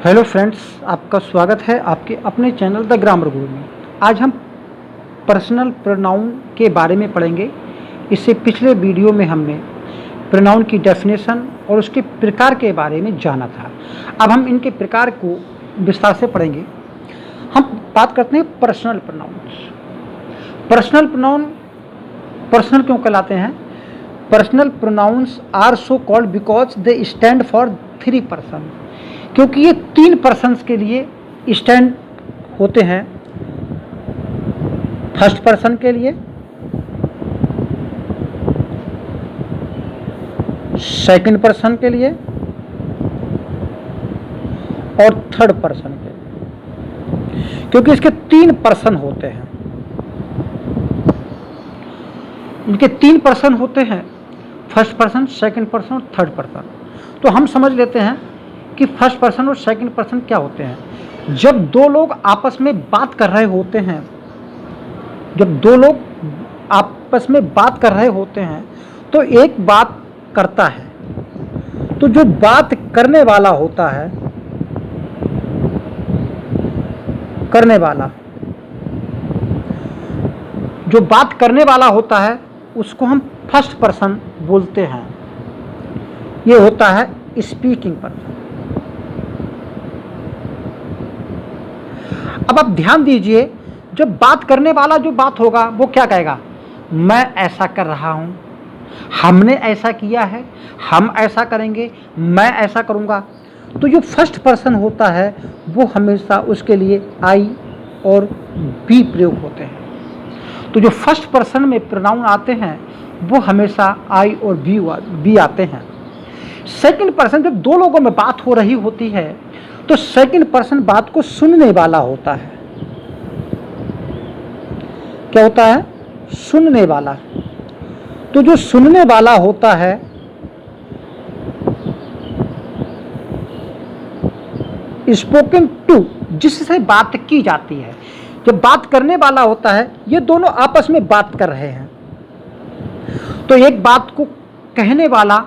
Hello friends, आपका स्वागत है आपके अपने चैनल द ग्रामर गुरु में। आज हम पर्सनल प्रोनाउन के बारे में पढ़ेंगे। इससे पिछले वीडियो में हमने प्रोनाउन की डेफिनेशन और उसके प्रकार के बारे में जाना था। अब हम इनके प्रकार को विस्तार से पढ़ेंगे। हम बात करते हैं personal pronouns. Personal pronoun personal क्यों कहलाते हैं? Personal pronouns are so called because they stand for 3 person, क्योंकि ये 3 पर्सन्स के लिए स्टैंड होते हैं। फर्स्ट पर्सन के लिए, सेकंड पर्सन के लिए और थर्ड पर्सन के लिए, क्योंकि इसके 3 पर्सन होते हैं। इनके 3 पर्सन होते हैं, फर्स्ट पर्सन, सेकंड पर्सन और थर्ड पर्सन। तो हम समझ लेते हैं कि फर्स्ट पर्सन और सेकंड पर्सन क्या होते हैं। जब दो लोग आपस में बात कर रहे होते हैं, तो एक बात करता है, तो जो बात करने वाला होता है, जो बात करने वाला होता है उसको हम फर्स्ट पर्सन बोलते हैं। ये होता है स्पीकिंग पर्सन। अब आप ध्यान दीजिए, जब बात करने वाला जो बात होगा वो क्या कहेगा? मैं ऐसा कर रहा हूं, हमने ऐसा किया है, हम ऐसा करेंगे, मैं ऐसा करूंगा। तो जो फर्स्ट पर्सन होता है वो हमेशा उसके लिए आई और बी प्रयोग होते हैं। तो जो फर्स्ट पर्सन में प्रोनाउन आते हैं वो हमेशा आई और बी आते हैं। सेकंड पर्सन, जब दो लोगों में बात हो रही होती है तो सेकंड पर्सन बात को सुनने वाला होता है। क्या होता है? सुनने वाला। तो जो सुनने वाला होता है स्पोकन टू, जिससे बात की जाती है। जब बात करने वाला होता है, ये दोनों आपस में बात कर रहे हैं, तो एक बात को कहने वाला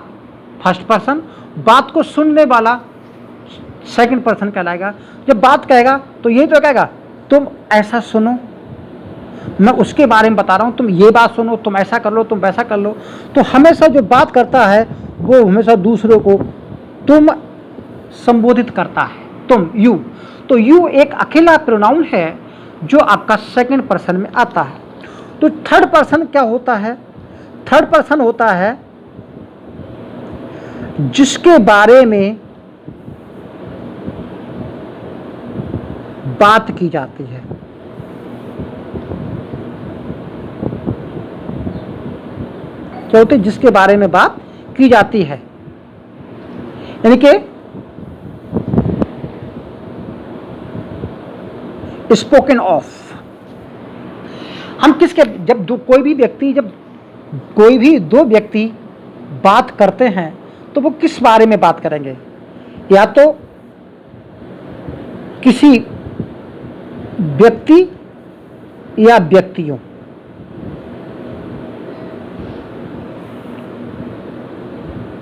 फर्स्ट पर्सन, बात को सुनने वाला सेकंड पर्सन कहलाएगा। जब बात कहेगा तो ये तो कहेगा तुम ऐसा सुनो, मैं उसके बारे में बता रहा हूं, तुम ये बात सुनो, तुम ऐसा कर लो, तुम वैसा कर लो। तो हमेशा जो बात करता है वो हमेशा दूसरों को तुम संबोधित करता है, तुम, यू। तो यू एक अकेला प्रोनाउन है जो आपका सेकंड पर्सन में आता है। तो थर्ड पर्सन क्या होता है? थर्ड पर्सन होता है जिसके बारे में बात की जाती है। क्या होते? जिसके बारे में बात की जाती है, यानी कि स्पोकन ऑफ। हम किसके, जब कोई भी दो व्यक्ति बात करते हैं तो वो किस बारे में बात करेंगे? या तो किसी व्यक्ति या व्यक्तियों,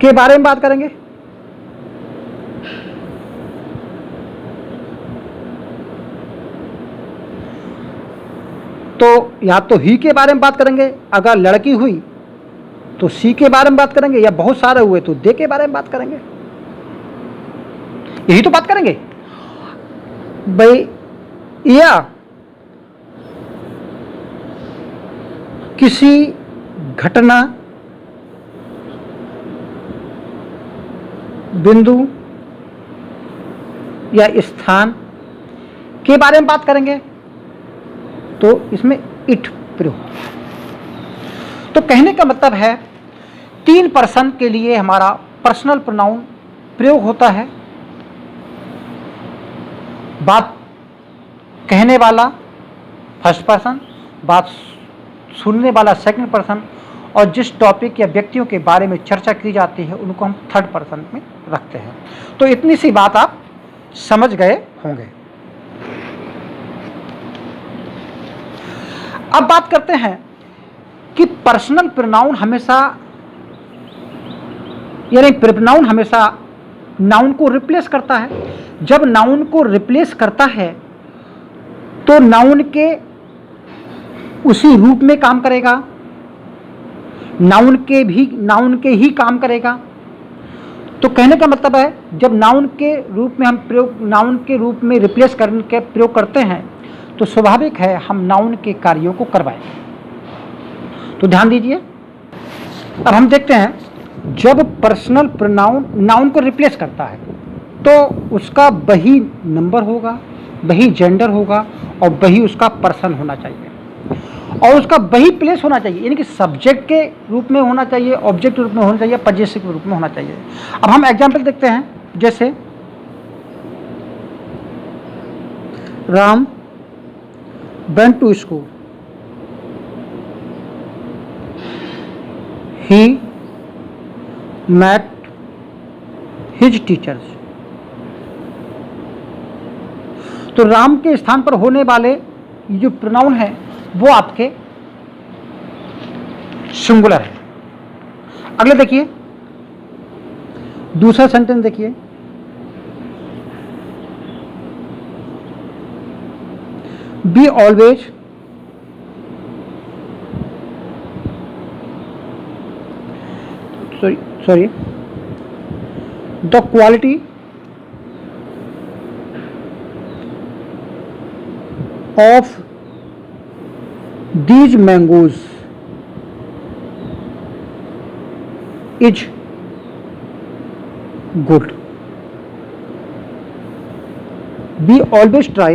के बारे में बात करेंगे। तो या तो ही के बारे में बात करेंगे, अगर लड़की हुई तो सी के बारे में बात करेंगे, या बहुत सारे हुए तो दे के बारे में बात करेंगे। यही तो बात करेंगे भाई। या किसी घटना, बिंदु या स्थान के बारे में बात करेंगे, तो इसमें इट प्रयोग। तो कहने का मतलब है 3 पर्सन के लिए हमारा पर्सनल प्रोनाउन प्रयोग होता है। बात कहने वाला फर्स्ट पर्सन, बात सुनने वाला सेकंड पर्सन, और जिस टॉपिक या व्यक्तियों के बारे में चर्चा की जाती है उनको हम थर्ड पर्सन में रखते हैं। तो इतनी सी बात आप समझ गए होंगे। अब बात करते हैं कि पर्सनल प्रोनाउन हमेशा, यानी प्रोनाउन हमेशा नाउन को रिप्लेस करता है। जब नाउन को रिप्लेस करता है तो नाउन के उसी रूप में काम करेगा, नाउन के ही काम करेगा। तो कहने का मतलब है जब नाउन के रूप में हम नाउन के रूप में रिप्लेस करने के प्रयोग करते हैं तो स्वाभाविक है हम नाउन के कार्यों को करवाएंगे। तो ध्यान दीजिए, अब हम देखते हैं जब पर्सनल प्रोनाउन नाउन को रिप्लेस करता है तो उसका वही नंबर होगा, वही जेंडर होगा और वही उसका पर्सन होना चाहिए और उसका वही प्लेस होना चाहिए, यानी कि सब्जेक्ट के रूप में होना चाहिए, ऑब्जेक्ट के रूप में होना चाहिए, पजेसिव के रूप में होना चाहिए। अब हम एग्जाम्पल देखते हैं, जैसे Ram went to school, he met his teachers। तो राम के स्थान पर होने वाले जो प्रोनाउन है वो आपके सिंगुलर है। अगले देखिए, दूसरा सेंटेंस देखिए, be always sorry the quality of these mangoes is good। We always try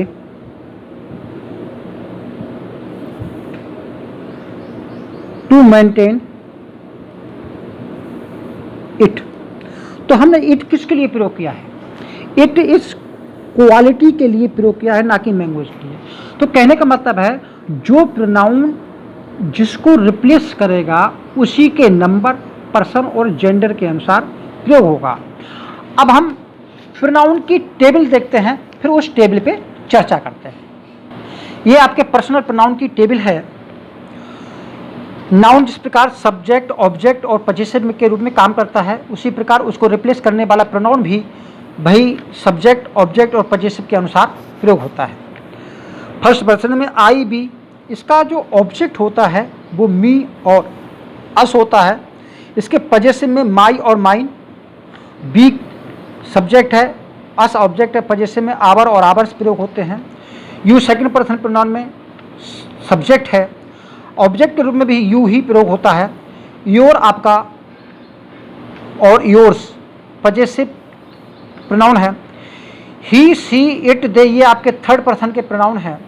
to maintain it। तो हमने इट किसके लिए प्रयोग किया है? इट इस क्वालिटी के लिए प्रयोग किया है, ना कि मैंगोज के लिए। तो कहने का मतलब है जो प्रोनाउन जिसको रिप्लेस करेगा उसी के नंबर, पर्सन और जेंडर के अनुसार प्रयोग होगा। अब हम प्रोनाउन की टेबल देखते हैं, फिर उस टेबल पे चर्चा करते हैं। ये आपके पर्सनल प्रोनाउन की टेबल है। नाउन जिस प्रकार सब्जेक्ट, ऑब्जेक्ट और पजेसिव के रूप में काम करता है, उसी प्रकार उसको रिप्लेस करने वाला प्रोनाउन भी वही सब्जेक्ट, ऑब्जेक्ट और पजेसिव के अनुसार प्रयोग होता है। फर्स्ट पर्सन में आई, बी, इसका जो ऑब्जेक्ट होता है वो मी और अस होता है। इसके पजेसिव में माई और माइन, बी सब्जेक्ट है, अस ऑब्जेक्ट है, पजेसिव में आवर और आवर्स प्रयोग होते हैं। यू सेकंड पर्सन प्रोनाउन में सब्जेक्ट है, ऑब्जेक्ट के रूप में भी यू ही प्रयोग होता है। योर आपका और योर्स पजेसिव प्रोनाउन है। ही, सी, इट, दे ये आपके थर्ड पर्सन के प्रोनाउन हैं,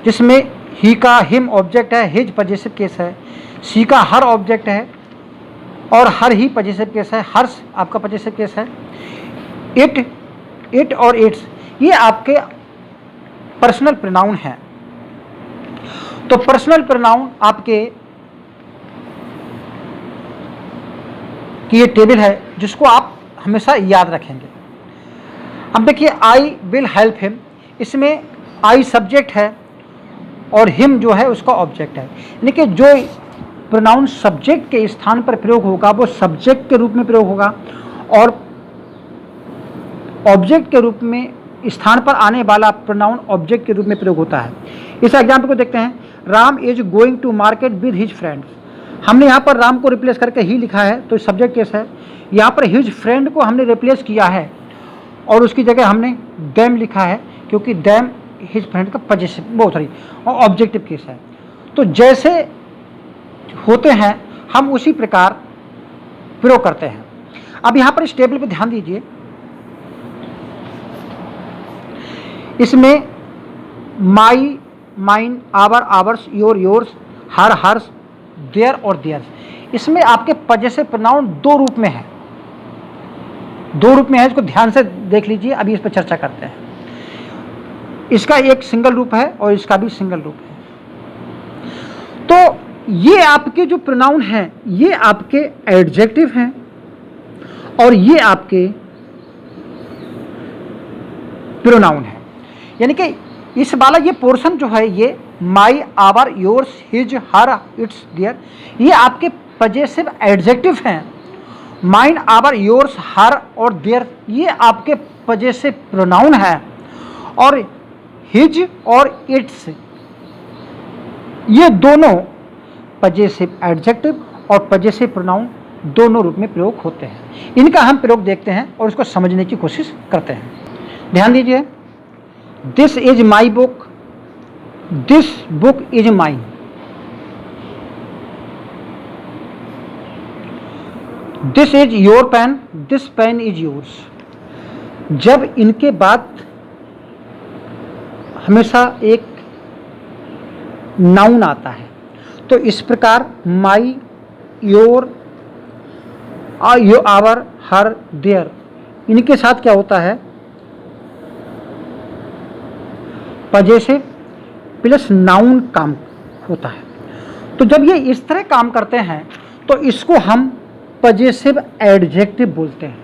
जिसमें ही का हिम ऑब्जेक्ट है, हिज पजेसिव केस है, सी का हर ऑब्जेक्ट है और हर ही पजेसिव केस है, हर्स आपका पजेसिव केस है। इट और इट्स ये आपके पर्सनल प्रोनाउन हैं। तो पर्सनल प्रोनाउन आपके की ये टेबल है जिसको आप हमेशा याद रखेंगे। अब देखिए, आई विल हेल्प हिम, इसमें आई सब्जेक्ट है और हिम जो है उसका ऑब्जेक्ट है, यानी कि जो प्रोनाउन सब्जेक्ट के स्थान पर प्रयोग होगा वो सब्जेक्ट के रूप में प्रयोग होगा और ऑब्जेक्ट के रूप में स्थान पर आने वाला प्रोनाउन ऑब्जेक्ट के रूप में प्रयोग होता है। इस एग्जाम्पल को देखते हैं, Ram is going to market with his friends. हमने यहाँ पर राम को रिप्लेस करके ही लिखा है तो सब्जेक्ट केस है। यहाँ पर हिज फ्रेंड को हमने रिप्लेस किया है और उसकी जगह हमने दैम लिखा है, क्योंकि दैम हिज फ्रेंड का पजेसिव बहुत सारी और ऑब्जेक्टिव केस है। तो जैसे होते हैं हम उसी प्रकार प्रयोग करते हैं। अब यहाँ पर इस टेबल पे ध्यान दीजिए, इसमें my, mine, our, ours, your, yours, her, hers, their और देयर्स, इसमें आपके पजेसिव प्रोनाउन दो रूप में है, इसको ध्यान से देख लीजिए। अभी इस पर चर्चा करते हैं। इसका एक सिंगल रूप है और इसका भी सिंगल रूप है। तो ये आपके जो प्रोनाउन हैं ये आपके एडजेक्टिव हैं और ये आपके प्रोनाउन है, यानी कि इस वाला ये पोर्शन जो है ये my, our, yours, his, her, its, their, ये आपके पजेसिव एडजेक्टिव हैं माइन, आवर, योर्स, हर और देयर ये आपके पजेसिव प्रोनाउन है, और हिज और इट्स ये दोनों पजेसिव एडजेक्टिव और पजेसिव प्रोनाउन दोनों रूप में प्रयोग होते हैं। इनका हम प्रयोग देखते हैं और इसको समझने की कोशिश करते हैं। ध्यान दीजिए, this is my book, this book is mine. This is your pen, this pen is yours. जब इनके बाद हमेशा एक नाउन आता है तो इस प्रकार माई, योर, आवर, हर, देयर इनके साथ क्या होता है, पजेसिव प्लस नाउन काम होता है। तो जब ये इस तरह काम करते हैं तो इसको हम पजेसिव एडजेक्टिव बोलते हैं।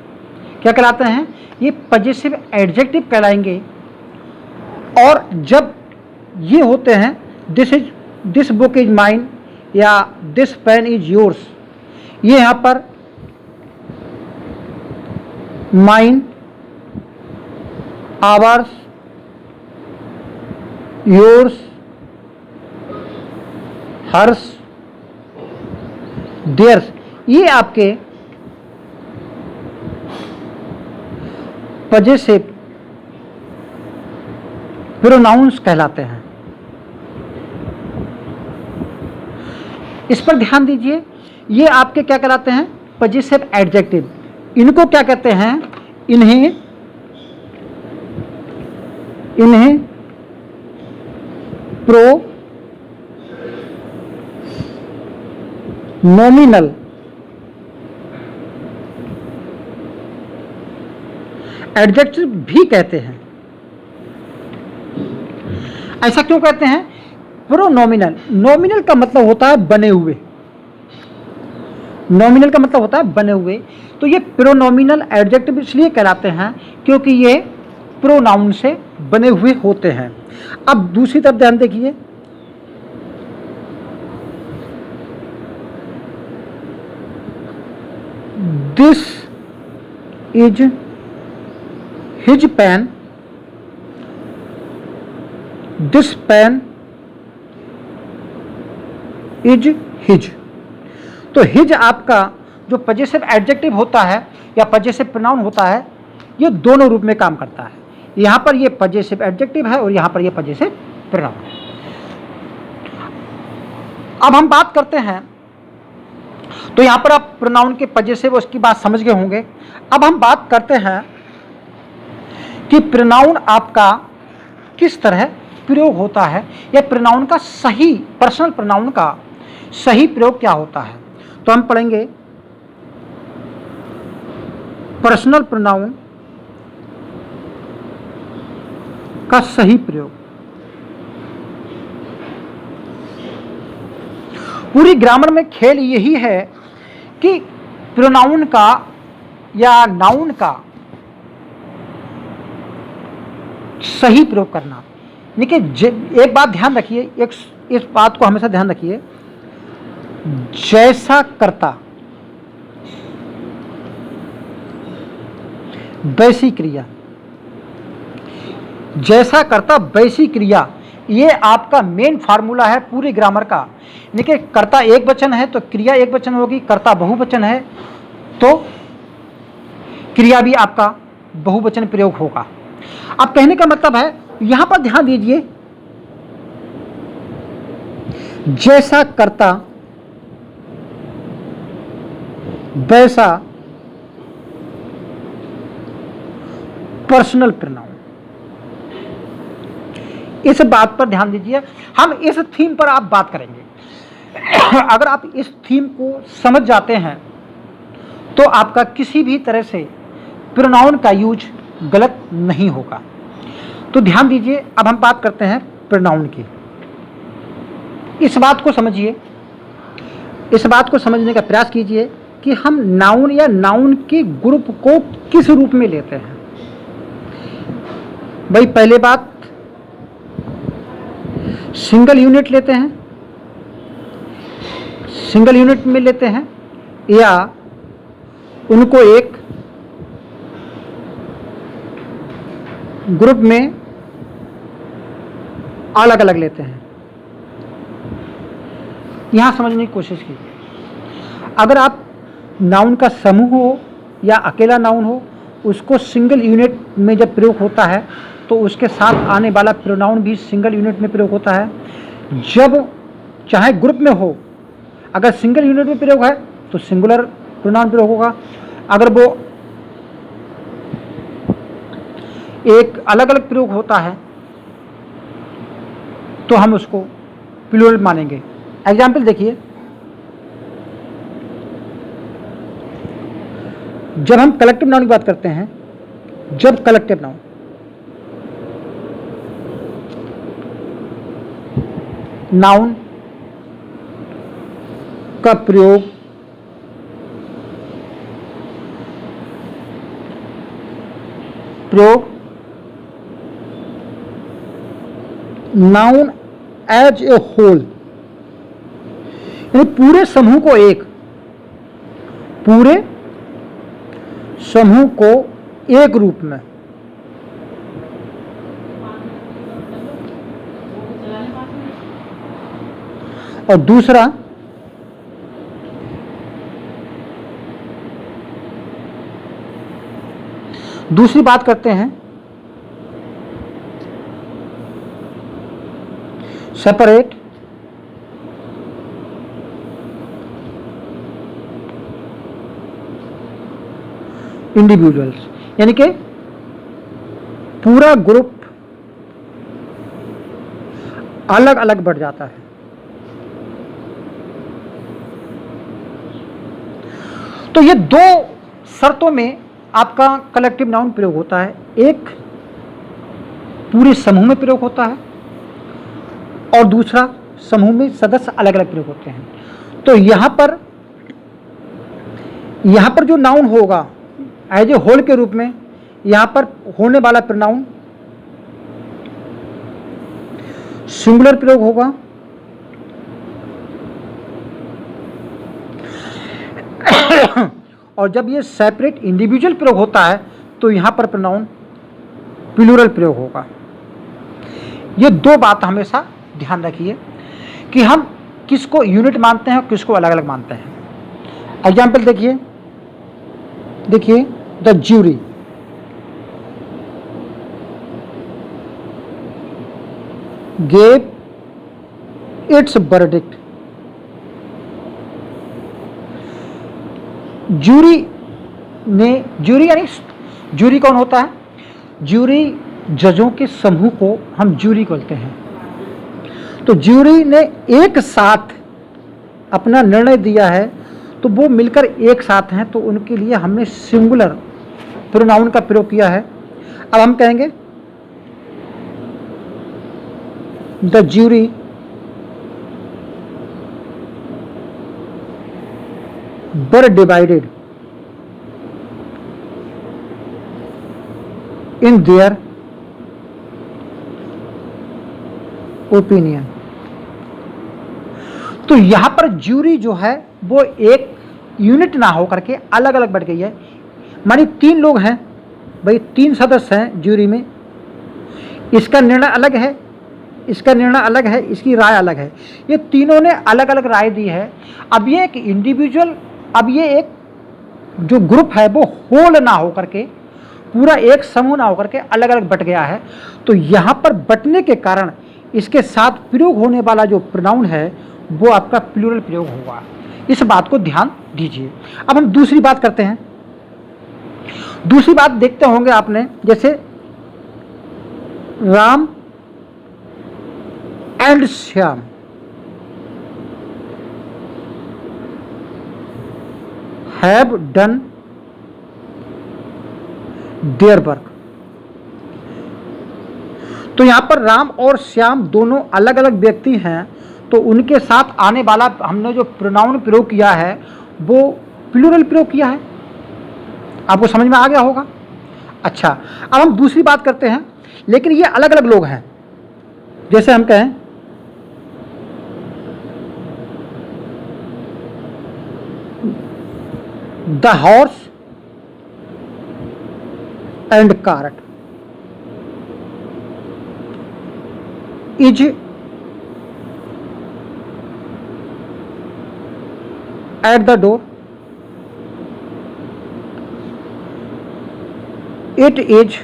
क्या कहलाते हैं? ये पजेसिव एडजेक्टिव कहलाएंगे। और जब ये होते हैं दिस बुक इज माइन या दिस पेन इज योर्स, ये यहाँ पर mine, ours, yours, hers, theirs ये आपके पजेसिव प्रोनाउंस कहलाते हैं। इस पर ध्यान दीजिए, ये आपके क्या कहलाते हैं? Possessive adjective. इनको क्या कहते हैं? इन्हें प्रोनोमिनल एडजेक्टिव भी कहते हैं। ऐसा क्यों कहते हैं? प्रोनोमिनल, नॉमिनल का मतलब होता है बने हुए, नॉमिनल का मतलब होता है बने हुए। तो ये प्रोनोमिनल एडजेक्टिव इसलिए कहलाते हैं क्योंकि ये प्रोनाउन से बने हुए होते हैं। अब दूसरी तरफ ध्यान देखिए, this is his pen, this pen is his. तो हिज आपका जो पजेसिव एडजेक्टिव होता है या पजेसिव प्रोनाउन होता है, ये दोनों रूप में काम करता है। यहां पर ये पजेसिव एडजेक्टिव है और यहां पर ये पजेसिव प्रोनाउन है। अब हम बात करते हैं, तो यहां पर आप प्रोनाउन के पजेसिव उसकी बात समझ गए होंगे। अब हम बात करते हैं कि प्रोनाउन आपका किस तरह प्रयोग होता है या प्रोनाउन का सही, पर्सनल प्रोनाउन का सही प्रयोग क्या होता है। तो हम पढ़ेंगे पर्सनल प्रोनाउन का सही प्रयोग। पूरी ग्रामर में खेल यही है कि प्रोनाउन का या नाउन का सही प्रयोग करना। देखिए, एक बात ध्यान रखिए, इस बात को हमेशा ध्यान रखिए, जैसा कर्ता वैसी क्रिया, जैसा कर्ता वैसी क्रिया, ये आपका मेन फार्मूला है पूरे ग्रामर का। देखिए, कर्ता एक वचन है तो क्रिया एक वचन होगी, कर्ता बहुवचन है तो क्रिया भी आपका बहुवचन प्रयोग होगा। अब कहने का मतलब है, यहां पर ध्यान दीजिए, जैसा कर्ता वैसा पर्सनल प्रोनाउन। इस बात पर ध्यान दीजिए, हम इस थीम पर आप बात करेंगे। अगर आप इस थीम को समझ जाते हैं तो आपका किसी भी तरह से प्रोनाउन का यूज गलत नहीं होगा। तो ध्यान दीजिए, अब हम बात करते हैं प्रोनाउन की। इस बात को समझिए, इस बात को समझने का प्रयास कीजिए कि हम नाउन या नाउन के ग्रुप को किस रूप में लेते हैं। भाई, पहले बात, सिंगल यूनिट लेते हैं, सिंगल यूनिट में लेते हैं या उनको एक ग्रुप में अलग अलग लेते हैं। यहां समझने की कोशिश कीजिए, अगर आप नाउन का समूह हो या अकेला नाउन हो, उसको सिंगल यूनिट में जब प्रयोग होता है तो उसके साथ आने वाला प्रोनाउन भी सिंगल यूनिट में प्रयोग होता है। जब चाहे ग्रुप में हो, अगर सिंगल यूनिट में प्रयोग है तो सिंगुलर प्रोनाउन प्रयोग होगा, अगर वो एक अलग अलग प्रयोग होता है तो हम उसको प्लूरल मानेंगे। एग्जाम्पल देखिए, जब हम कलेक्टिव नाउन की बात करते हैं, जब कलेक्टिव नाउन नाउन का प्रयोग नाउन एज ए होल, यानी पूरे समूह को एक रूप में, और दूसरी बात करते हैं सेपरेट इंडिविजुअल्स, यानी कि पूरा ग्रुप अलग अलग बढ़ जाता है। तो ये दो शर्तों में आपका कलेक्टिव नाउन प्रयोग होता है, एक पूरे समूह में प्रयोग होता है और दूसरा समूह में सदस्य अलग अलग प्रयोग होते हैं। तो यहां पर जो नाउन होगा एज ए होल के रूप में, यहां पर होने वाला प्रोनाउन सिंगुलर प्रयोग होगा, और जब ये सेपरेट इंडिविजुअल प्रयोग होता है तो यहां पर प्रोनाउन प्लूरल प्रयोग होगा। ये दो बात हमेशा ध्यान रखिए कि हम किसको यूनिट मानते हैं और किसको अलग अलग मानते हैं। एग्जाम्पल देखिए the jury, gave its verdict। Jury कौन होता है? ज्यूरी जजों के समूह को हम ज्यूरी बोलते हैं। तो ज्यूरी ने एक साथ अपना निर्णय दिया है, तो वो मिलकर एक साथ हैं, तो उनके लिए हमने सिंगुलर प्रोनाउन का प्रयोग किया है। अब हम कहेंगे the jury were divided in their opinion. तो यहां पर ज्यूरी जो है वो एक यूनिट ना होकर के अलग अलग बढ़ गई है। मानी 3 लोग हैं भाई, 3 सदस्य हैं ज्यूरी में, इसका निर्णय अलग है, इसका निर्णय अलग है, इसकी राय अलग है, ये तीनों ने अलग अलग राय दी है। अब ये एक इंडिविजुअल, अब ये एक जो ग्रुप है वो होल ना होकर के, पूरा एक समूह ना होकर के अलग अलग बट गया है। तो यहाँ पर बटने के कारण इसके साथ प्रयोग होने वाला जो प्रोनाउन है वो आपका प्लूरल प्रयोग होगा। इस बात को ध्यान दीजिए। अब हम दूसरी बात करते हैं। दूसरी बात देखते होंगे आपने, जैसे Ram and Shyam have done their work. तो यहां पर राम और श्याम दोनों अलग अलग व्यक्ति हैं, तो उनके साथ आने वाला हमने जो प्रोनाउन प्रयोग किया है वो प्लूरल प्रयोग किया है। आपको समझ में आ गया होगा। अच्छा, अब हम दूसरी बात करते हैं, लेकिन ये अलग अलग लोग हैं। जैसे हम कहें the horse and cart is at the door. It is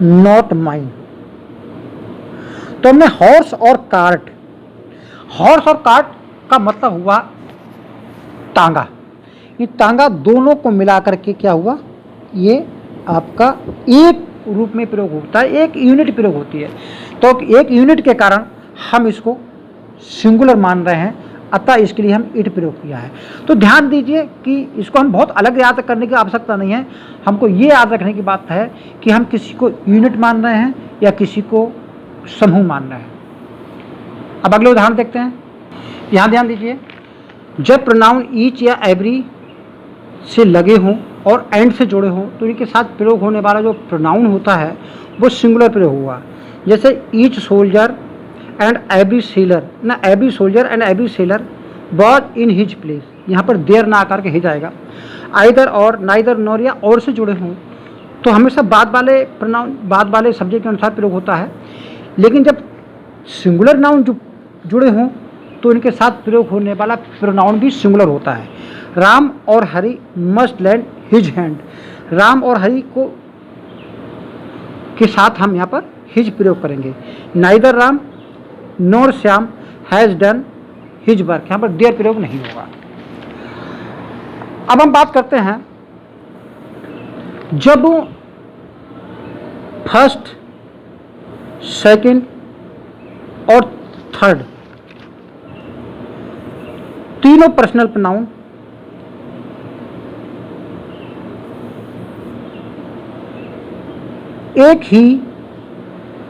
not mine. तो हमने हॉर्स और कार्ट, हॉर्स और कार्ट का मतलब हुआ टांगा। ये टांगा दोनों को मिलाकर के क्या हुआ, ये आपका एक रूप में प्रयोग होता है, एक यूनिट प्रयोग होती है। तो एक यूनिट के कारण हम इसको सिंगुलर मान रहे हैं, अतः इसके लिए हम इट प्रयोग किया है। तो ध्यान दीजिए कि इसको हम बहुत अलग याद करने की आवश्यकता नहीं है। हमको ये याद रखने की बात है कि हम किसी को यूनिट मान रहे हैं या किसी को समूह मान रहे हैं। अब अगले उदाहरण देखते हैं। यहाँ ध्यान दीजिए, जब प्रोनाउन ईच या एवरी से लगे हों और एंड से जुड़े हों तो इनके साथ प्रयोग होने वाला जो प्रोनाउन होता है वो सिंगुलर प्रयोग हुआ। जैसे each soldier and every sailor, ना every soldier and every sailor was in his place, यहाँ पर देर ना आकर के हिज आएगा। आइदर और, नाइदर नॉर या और से जुड़े हों तो हमेशा बाद वाले प्रोनाउन, बाद वाले सब्जेक्ट के अनुसार प्रयोग होता है। लेकिन जब सिंगुलर नाउन जुड़े हों तो इनके साथ प्रयोग होने वाला प्रोनाउन भी सिंगुलर होता है। राम और Hari must land his hand, Ram और हरि को के साथ हम यहाँ पर हिज प्रयोग करेंगे। Neither Ram NOR Shyam has done his work, यहाँ पर देयर प्रयोग नहीं होगा। अब हम बात करते हैं, जब फर्स्ट, सेकंड और थर्ड तीनों पर्सनल प्रोनाउन एक ही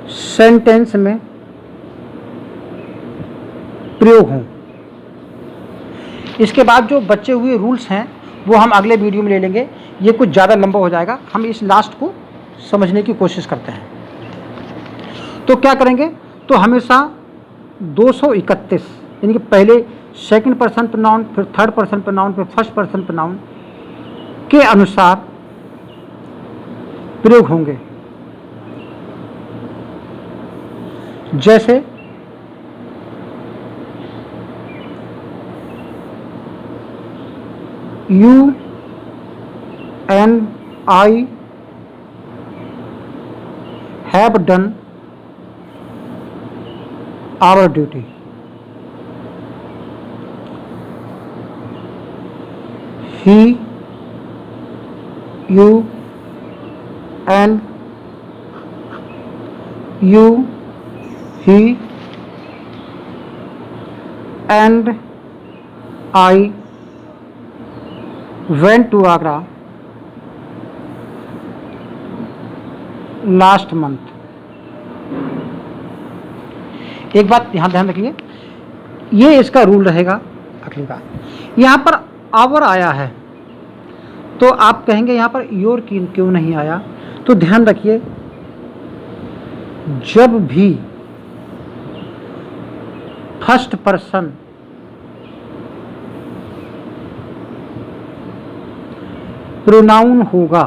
सेंटेंस में प्रयोग हों। इसके बाद जो बचे हुए रूल्स हैं वो हम अगले वीडियो में ले लेंगे, ये कुछ ज़्यादा लंबा हो जाएगा। हम इस लास्ट को समझने की कोशिश करते हैं। तो क्या करेंगे, तो हमेशा 231 यानी कि पहले सेकंड पर्सन प्रोनाउन, फिर थर्ड पर्सन प्रोनाउन, फिर फर्स्ट पर्सन प्रोनाउन के अनुसार प्रयोग होंगे। जैसे you and I have done our duty, he, you and you, he and I went to Agra last month। एक बात यहाँ ध्यान रखिए, ये इसका रूल रहेगा। अगली बात, यहाँ पर आवर आया है तो आप कहेंगे यहाँ पर योर क्यों नहीं आया, तो ध्यान रखिए, जब भी फर्स्ट पर्सन प्रोनाउन होगा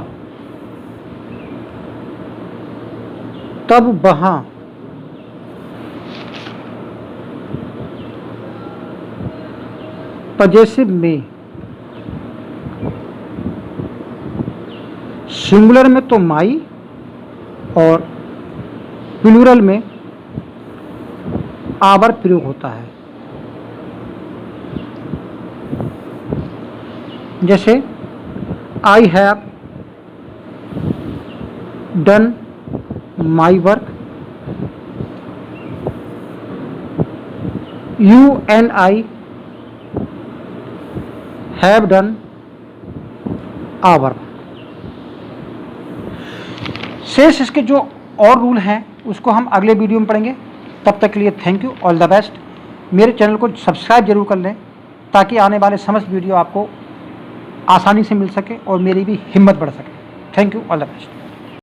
तब वहां पजेसिव में, सिंगुलर में तो माई और प्लूरल में आवर प्रयोग होता है। जैसे I have done my work, you and I have done our. शेष इसके जो और रूल हैं उसको हम अगले वीडियो में पढ़ेंगे। तब तक के लिए thank you, all the best. मेरे चैनल को सब्सक्राइब जरूर कर लें ताकि आने वाले समस्त वीडियो आपको आसानी से मिल सके और मेरी भी हिम्मत बढ़ सके। Thank you, all the best.